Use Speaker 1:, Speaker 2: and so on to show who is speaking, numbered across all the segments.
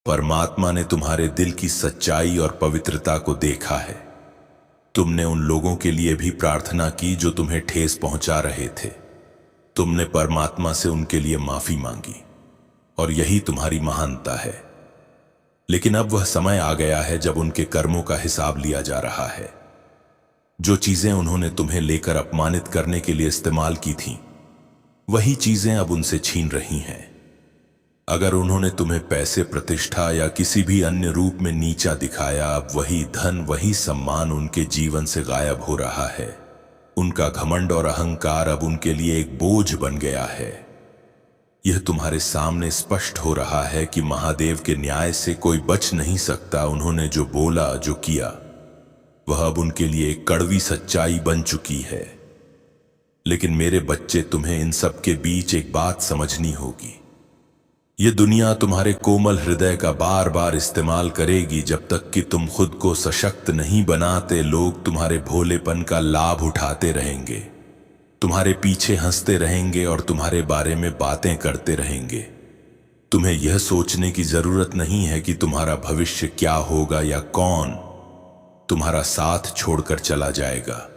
Speaker 1: परमात्मा ने तुम्हारे दिल की सच्चाई और पवित्रता को देखा है। तुमने उन लोगों के लिए भी प्रार्थना की जो तुम्हें ठेस पहुंचा रहे थे। तुमने परमात्मा से उनके लिए माफी मांगी और यही तुम्हारी महानता है। लेकिन अब वह समय आ गया है जब उनके कर्मों का हिसाब लिया जा रहा है। जो चीजें उन्होंने तुम्हें लेकर अपमानित करने के लिए इस्तेमाल की थीं, वही चीजें अब उनसे छीन रही हैं। अगर उन्होंने तुम्हें पैसे, प्रतिष्ठा या किसी भी अन्य रूप में नीचा दिखाया, अब वही धन, वही सम्मान उनके जीवन से गायब हो रहा है। उनका घमंड और अहंकार अब उनके लिए एक बोझ बन गया है। यह तुम्हारे सामने स्पष्ट हो रहा है कि महादेव के न्याय से कोई बच नहीं सकता। उन्होंने जो बोला, जो किया, वह अब उनके लिए एक कड़वी सच्चाई बन चुकी है। लेकिन मेरे बच्चे, तुम्हें इन सब के बीच एक बात समझनी होगी। यह दुनिया तुम्हारे कोमल हृदय का बार बार इस्तेमाल करेगी। जब तक कि तुम खुद को सशक्त नहीं बनाते, लोग तुम्हारे भोलेपन का लाभ उठाते रहेंगे, तुम्हारे पीछे हंसते रहेंगे और तुम्हारे बारे में बातें करते रहेंगे। तुम्हें यह सोचने की जरूरत नहीं है कि तुम्हारा भविष्य क्या होगा या कौन तुम्हारा साथ छोड़कर चला जाएगा।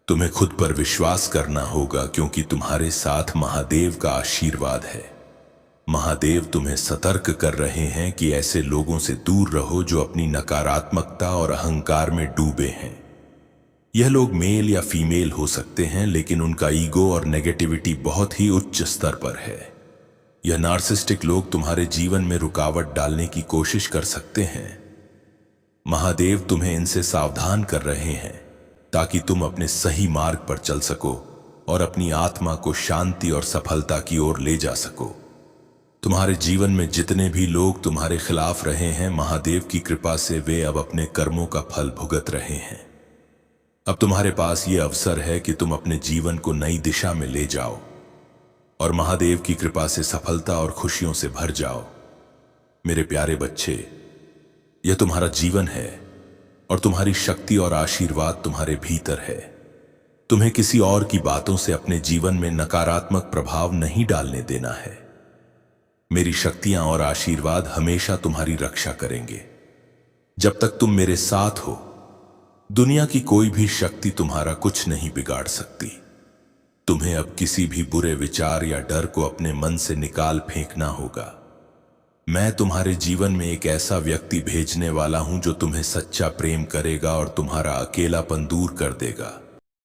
Speaker 1: तुम्हें खुद पर विश्वास करना होगा, क्योंकि तुम्हारे साथ महादेव का आशीर्वाद है। महादेव तुम्हें सतर्क कर रहे हैं कि ऐसे लोगों से दूर रहो जो अपनी नकारात्मकता और अहंकार में डूबे हैं। यह लोग मेल या फीमेल हो सकते हैं, लेकिन उनका ईगो और नेगेटिविटी बहुत ही उच्च स्तर पर है। यह नार्सिस्टिक लोग तुम्हारे जीवन में रुकावट डालने की कोशिश कर सकते हैं। महादेव तुम्हें इनसे सावधान कर रहे हैं ताकि तुम अपने सही मार्ग पर चल सको और अपनी आत्मा को शांति और सफलता की ओर ले जा सको। तुम्हारे जीवन में जितने भी लोग तुम्हारे खिलाफ रहे हैं, महादेव की कृपा से वे अब अपने कर्मों का फल भुगत रहे हैं। अब तुम्हारे पास ये अवसर है कि तुम अपने जीवन को नई दिशा में ले जाओ और महादेव की कृपा से सफलता और खुशियों से भर जाओ। मेरे प्यारे बच्चे, यह तुम्हारा जीवन है और तुम्हारी शक्ति और आशीर्वाद तुम्हारे भीतर है। तुम्हें किसी और की बातों से अपने जीवन में नकारात्मक प्रभाव नहीं डालने देना है। मेरी शक्तियां और आशीर्वाद हमेशा तुम्हारी रक्षा करेंगे। जब तक तुम मेरे साथ हो, दुनिया की कोई भी शक्ति तुम्हारा कुछ नहीं बिगाड़ सकती। तुम्हें अब किसी भी बुरे विचार या डर को अपने मन से निकाल फेंकना होगा। मैं तुम्हारे जीवन में एक ऐसा व्यक्ति भेजने वाला हूं जो तुम्हें सच्चा प्रेम करेगा और तुम्हारा अकेलापन दूर कर देगा।